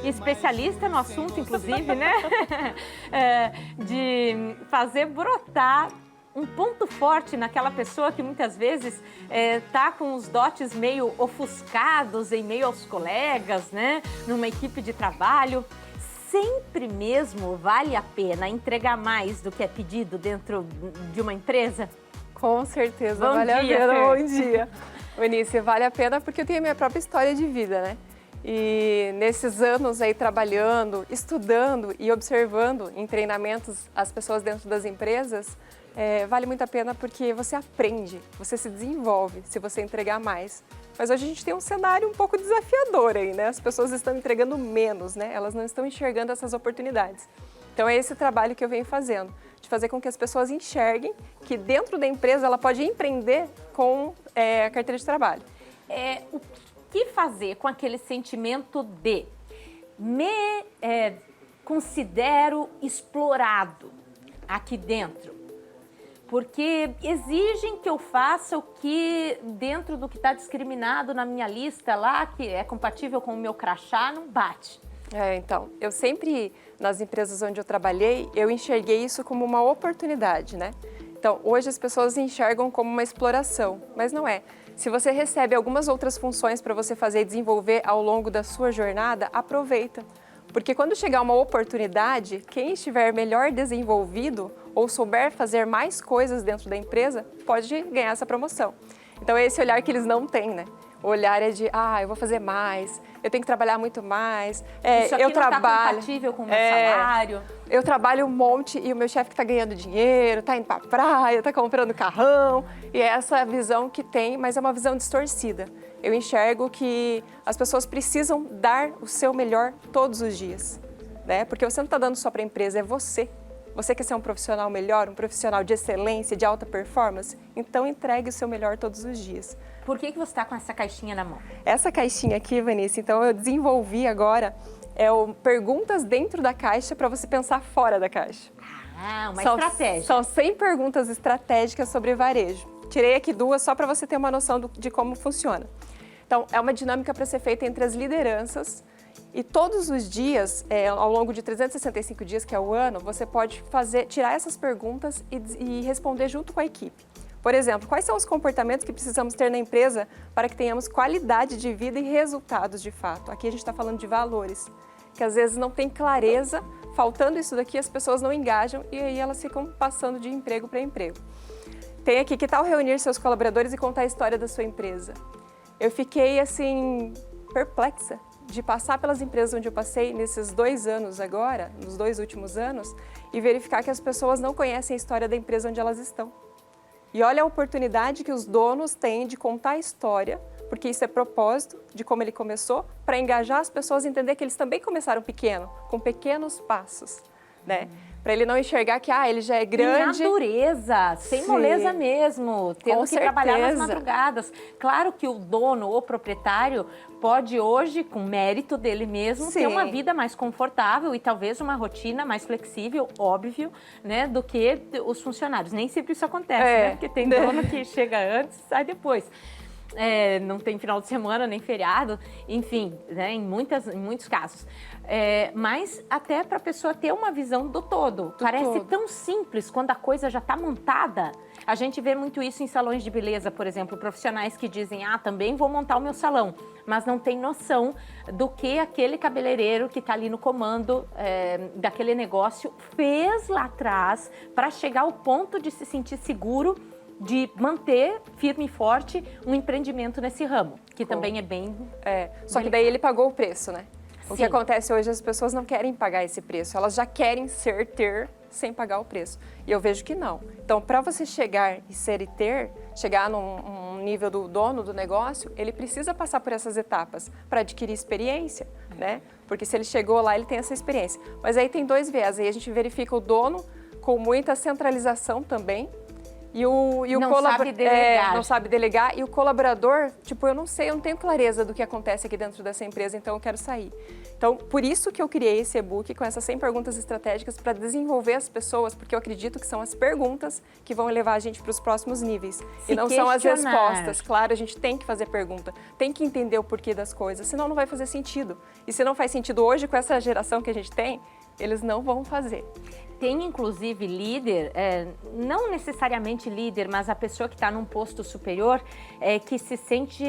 especialista no assunto, inclusive, né? De fazer brotar um ponto forte naquela pessoa que muitas vezes tá com os dotes meio ofuscados em meio aos colegas, né? Numa equipe de trabalho. Sempre mesmo vale a pena entregar mais do que é pedido dentro de uma empresa? Com certeza, Bom vale dia, a pena. Fer. Bom dia. Eunice, vale a pena porque eu tenho a minha própria história de vida, né? E nesses anos aí trabalhando, estudando e observando em treinamentos as pessoas dentro das empresas, vale muito a pena porque você aprende, você se desenvolve se você entregar mais. Mas hoje a gente tem um cenário um pouco desafiador aí, né? As pessoas estão entregando menos, né? Elas não estão enxergando essas oportunidades. Então é esse trabalho que eu venho fazendo, de fazer com que as pessoas enxerguem que dentro da empresa ela pode empreender com a carteira de trabalho. O que fazer com aquele sentimento de me considero explorado aqui dentro? Porque exigem que eu faça o que dentro do que está discriminado na minha lista lá, que é compatível com o meu crachá, não bate. Então, eu sempre, nas empresas onde eu trabalhei, eu enxerguei isso como uma oportunidade, né? Então, hoje as pessoas enxergam como uma exploração, mas não é. Se você recebe algumas outras funções para você fazer e desenvolver ao longo da sua jornada, aproveita. Porque quando chegar uma oportunidade, quem estiver melhor desenvolvido ou souber fazer mais coisas dentro da empresa, pode ganhar essa promoção. Então, é esse olhar que eles não têm, né? O olhar é de, eu vou fazer mais, eu tenho que trabalhar muito mais. Isso aqui não está compatível com o meu salário. Eu trabalho um monte e o meu chefe que está ganhando dinheiro, está indo para a praia, está comprando carrão. E é essa visão que tem, mas é uma visão distorcida. Eu enxergo que as pessoas precisam dar o seu melhor todos os dias, né? Porque você não está dando só para a empresa, é você. Você quer ser um profissional melhor, um profissional de excelência, de alta performance? Então entregue o seu melhor todos os dias. Por que você está com essa caixinha na mão? Essa caixinha aqui, Vanessa, então eu desenvolvi agora perguntas dentro da caixa para você pensar fora da caixa. Uma estratégia. São 100 perguntas estratégicas sobre varejo. Tirei aqui 2 só para você ter uma noção de como funciona. Então, é uma dinâmica para ser feita entre as lideranças e todos os dias, ao longo de 365 dias, que é o ano, você pode tirar essas perguntas e responder junto com a equipe. Por exemplo, quais são os comportamentos que precisamos ter na empresa para que tenhamos qualidade de vida e resultados de fato? Aqui a gente está falando de valores, que às vezes não tem clareza, faltando isso daqui as pessoas não engajam e aí elas ficam passando de emprego para emprego. Tem aqui, que tal reunir seus colaboradores e contar a história da sua empresa? Eu fiquei assim, perplexa de passar pelas empresas onde eu passei nesses 2 anos agora, nos 2 últimos anos, e verificar que as pessoas não conhecem a história da empresa onde elas estão. E olha a oportunidade que os donos têm de contar a história, porque isso é propósito de como ele começou, para engajar as pessoas e entender que eles também começaram pequeno, com pequenos passos, né? Para ele não enxergar que ele já é grande. Na dureza, sem moleza mesmo, tendo que trabalhar nas madrugadas. Claro que o dono ou proprietário pode hoje, com mérito dele mesmo, ter uma vida mais confortável e talvez uma rotina mais flexível, óbvio, né, do que os funcionários. Nem sempre isso acontece, né? Porque tem dono que chega antes e sai depois. Não tem final de semana, nem feriado, enfim, né, em muitos casos. Mas até para a pessoa ter uma visão do todo. Parece tão simples quando a coisa já está montada. A gente vê muito isso em salões de beleza, por exemplo, profissionais que dizem, também vou montar o meu salão, mas não tem noção do que aquele cabeleireiro que está ali no comando daquele negócio fez lá atrás para chegar ao ponto de se sentir seguro de manter firme e forte um empreendimento nesse ramo, que também é bem... Só que daí ele pagou o preço, né? O que acontece hoje, as pessoas não querem pagar esse preço, elas já querem ter sem pagar o preço. E eu vejo que não. Então, para você chegar e ser e ter, chegar num nível do dono do negócio, ele precisa passar por essas etapas para adquirir experiência, né? Porque se ele chegou lá, ele tem essa experiência. Mas aí tem 2 viés, aí a gente verifica o dono com muita centralização também, Não sabe delegar. Não sabe delegar. E o colaborador, tipo, eu não sei, eu não tenho clareza do que acontece aqui dentro dessa empresa, então eu quero sair. Então, por isso que eu criei esse e-book com essas 100 perguntas estratégicas para desenvolver as pessoas, porque eu acredito que são as perguntas que vão levar a gente para os próximos níveis. E não são as respostas. Claro, a gente tem que fazer pergunta, tem que entender o porquê das coisas, senão não vai fazer sentido. E se não faz sentido hoje com essa geração que a gente tem, eles não vão fazer. Tem, inclusive, líder, não necessariamente líder, mas a pessoa que está num posto superior, que se sente,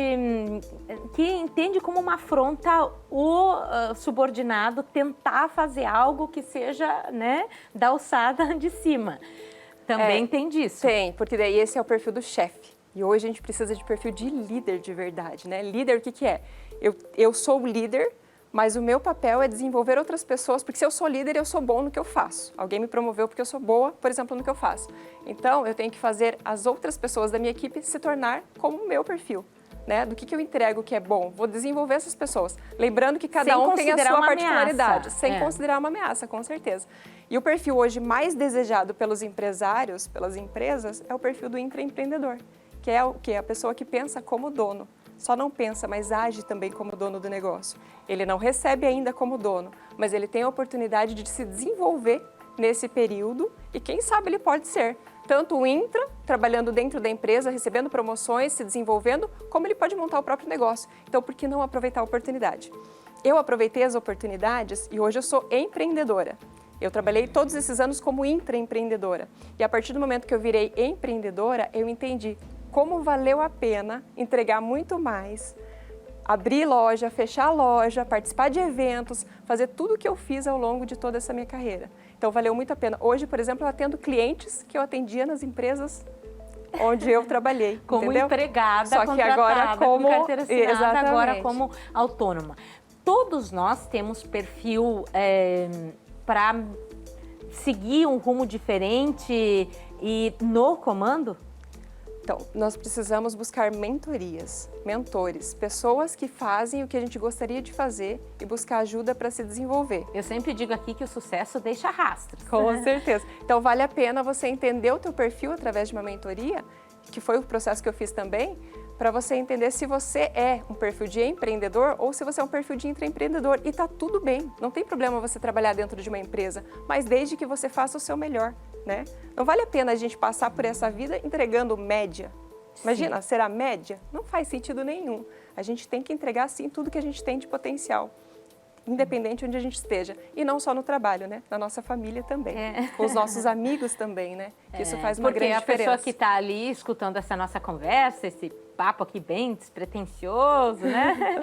que entende como uma afronta o subordinado tentar fazer algo que seja, né, da alçada de cima. Também tem disso. Tem, porque daí esse é o perfil do chefe. E hoje a gente precisa de perfil de líder de verdade, né? Líder, o que é? Eu sou o líder, mas o meu papel é desenvolver outras pessoas, porque se eu sou líder, eu sou bom no que eu faço. Alguém me promoveu porque eu sou boa, por exemplo, no que eu faço. Então, eu tenho que fazer as outras pessoas da minha equipe se tornar como o meu perfil, né? Do que eu entrego que é bom. Vou desenvolver essas pessoas. Lembrando que cada um tem a sua particularidade, sem considerar uma ameaça, com certeza. E o perfil hoje mais desejado pelos empresários, pelas empresas, é o perfil do intraempreendedor, que é o que? A pessoa que pensa como dono. Só não pensa, mas age também como dono do negócio. Ele não recebe ainda como dono, mas ele tem a oportunidade de se desenvolver nesse período e quem sabe ele pode ser tanto o intra, trabalhando dentro da empresa, recebendo promoções, se desenvolvendo, como ele pode montar o próprio negócio. Então, por que não aproveitar a oportunidade? Eu aproveitei as oportunidades e hoje eu sou empreendedora. Eu trabalhei todos esses anos como intraempreendedora. E a partir do momento que eu virei empreendedora, eu entendi como valeu a pena entregar muito mais, abrir loja, fechar loja, participar de eventos, fazer tudo o que eu fiz ao longo de toda essa minha carreira. Então, valeu muito a pena. Hoje, por exemplo, eu atendo clientes que eu atendia nas empresas onde eu trabalhei, como entendeu? empregada, só que agora como carteira assinada, agora como autônoma. Todos nós temos perfil para seguir um rumo diferente e no comando? Então, nós precisamos buscar mentorias, mentores, pessoas que fazem o que a gente gostaria de fazer e buscar ajuda para se desenvolver. Eu sempre digo aqui que o sucesso deixa rastros. Com certeza. Então, vale a pena você entender o teu perfil através de uma mentoria, que foi o processo que eu fiz também, para você entender se você é um perfil de empreendedor ou se você é um perfil de intraempreendedor. E tá tudo bem, não tem problema você trabalhar dentro de uma empresa, mas desde que você faça o seu melhor, né? Não vale a pena a gente passar por essa vida entregando média. Imagina, ser a média não faz sentido nenhum. A gente tem que entregar, sim, tudo que a gente tem de potencial, independente onde a gente esteja. E não só no trabalho, né? Na nossa família também. Com os nossos amigos também, né? Que isso faz uma grande diferença. Porque a pessoa que está ali escutando essa nossa conversa, esse papo aqui bem despretensioso, né?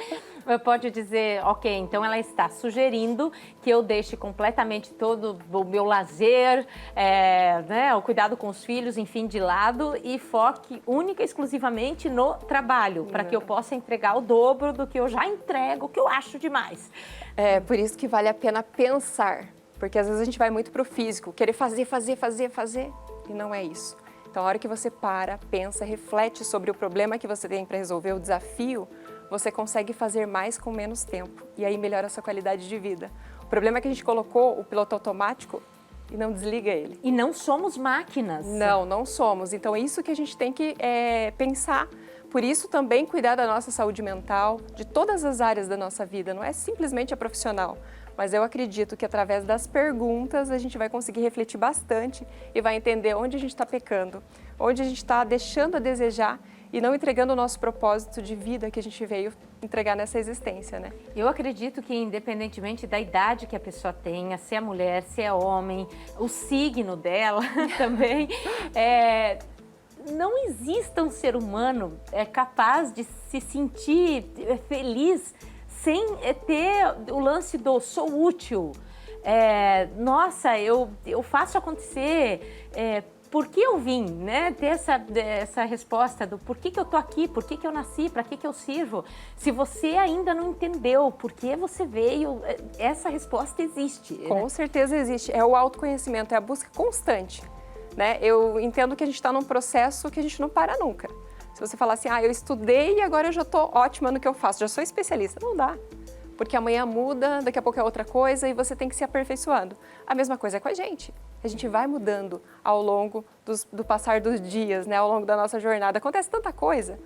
Pode dizer, ok, então ela está sugerindo que eu deixe completamente todo o meu lazer, né, o cuidado com os filhos, enfim, de lado e foque única e exclusivamente no trabalho, para que eu possa entregar o dobro do que eu já entrego, que eu acho demais. É por isso que vale a pena pensar, porque às vezes a gente vai muito para o físico, querer fazer, e não é isso. Então, a hora que você para, pensa, reflete sobre o problema que você tem para resolver, o desafio, você consegue fazer mais com menos tempo. E aí melhora a sua qualidade de vida. O problema é que a gente colocou o piloto automático e não desliga ele. E não somos máquinas. Não, não somos. Então, é isso que a gente tem que pensar. Por isso, também cuidar da nossa saúde mental, de todas as áreas da nossa vida. Não é simplesmente a profissional. Mas eu acredito que através das perguntas a gente vai conseguir refletir bastante e vai entender onde a gente está pecando, onde a gente está deixando a desejar e não entregando o nosso propósito de vida que a gente veio entregar nessa existência, né? Eu acredito que independentemente da idade que a pessoa tenha, se é mulher, se é homem, o signo dela também, não exista um ser humano capaz de se sentir feliz sem ter o lance do sou útil, nossa, eu faço acontecer, por que eu vim, né? Ter essa resposta do por que eu tô aqui, por que eu nasci, para que eu sirvo. Se você ainda não entendeu por que você veio, essa resposta existe. Com certeza existe, é o autoconhecimento, é a busca constante, né? Eu entendo que a gente está num processo que a gente não para nunca. Se você falar assim, eu estudei e agora eu já estou ótima no que eu faço, já sou especialista, não dá. porque amanhã muda, daqui a pouco é outra coisa e você tem que se aperfeiçoando. A mesma coisa é com a gente. A gente vai mudando ao longo do passar dos dias, né? Ao longo da nossa jornada. Acontece tanta coisa.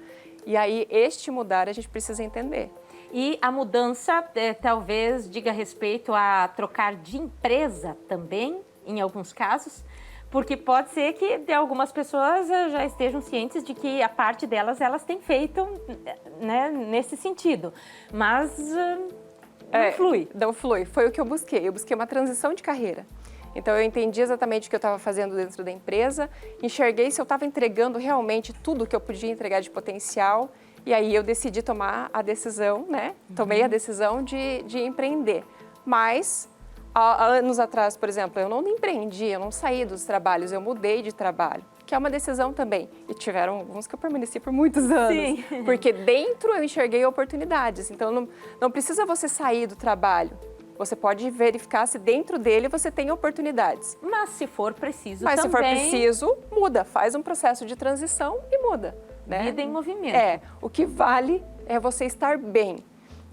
E aí, este mudar, a gente precisa entender. E a mudança talvez diga respeito a trocar de empresa também, em alguns casos, porque pode ser que de algumas pessoas já estejam cientes de que a parte delas, elas têm feito, né, nesse sentido, mas não flui. Não flui, foi o que eu busquei uma transição de carreira. Então eu entendi exatamente o que eu estava fazendo dentro da empresa, enxerguei se eu estava entregando realmente tudo o que eu podia entregar de potencial, e aí eu decidi tomar a decisão, né? Tomei a decisão de empreender. Mas há anos atrás, por exemplo, eu não empreendi, eu não saí dos trabalhos, eu mudei de trabalho, que é uma decisão também. E tiveram alguns que eu permaneci por muitos anos. Sim. Porque dentro eu enxerguei oportunidades. Então não precisa você sair do trabalho. Você pode verificar se dentro dele você tem oportunidades. Mas se for preciso Mas também... se for preciso, muda. Faz um processo de transição e muda. Né? Vida em movimento. O que vale é você estar bem.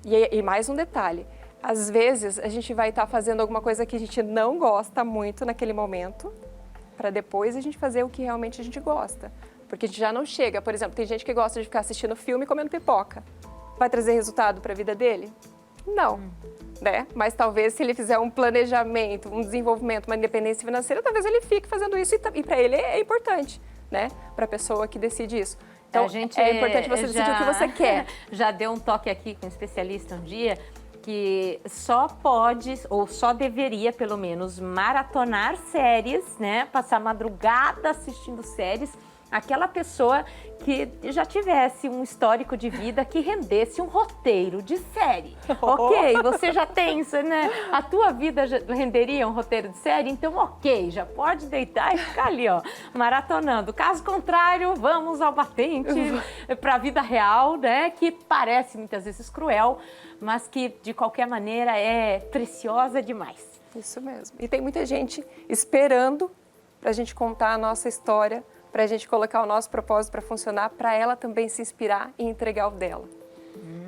E mais um detalhe. Às vezes, a gente vai estar fazendo alguma coisa que a gente não gosta muito naquele momento, para depois a gente fazer o que realmente a gente gosta. Porque a gente já não chega. Por exemplo, tem gente que gosta de ficar assistindo filme e comendo pipoca. Vai trazer resultado para a vida dele? Não. Né? Mas talvez se ele fizer um planejamento, um desenvolvimento, uma independência financeira, talvez ele fique fazendo isso e para ele é importante, né? Para a pessoa que decide isso. Então, é importante você decidir o que você quer. Já deu um toque aqui com um especialista um dia que só pode, ou só deveria, pelo menos, maratonar séries, né? Passar madrugada assistindo séries, aquela pessoa que já tivesse um histórico de vida que rendesse um roteiro de série. Ok, você já tem isso, né? A tua vida já renderia um roteiro de série? Então, ok, já pode deitar e ficar ali, ó, maratonando. Caso contrário, vamos ao batente para a vida real, né? Que parece muitas vezes cruel, mas que, de qualquer maneira, é preciosa demais. Isso mesmo. E tem muita gente esperando para a gente contar a nossa história, para a gente colocar o nosso propósito para funcionar, para ela também se inspirar e entregar o dela.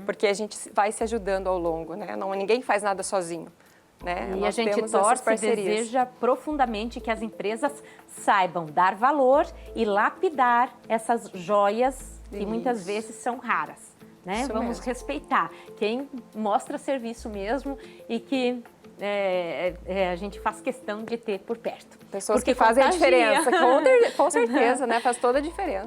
Porque a gente vai se ajudando ao longo, né? Ninguém faz nada sozinho. Né? E Nós a gente temos torce e deseja profundamente que as empresas saibam dar valor e lapidar essas joias que muitas vezes são raras. Né? Vamos mesmo. Respeitar quem mostra serviço mesmo e que a gente faz questão de ter por perto. Pessoas porque que fazem contagia. a diferença, com certeza, né? Faz toda a diferença.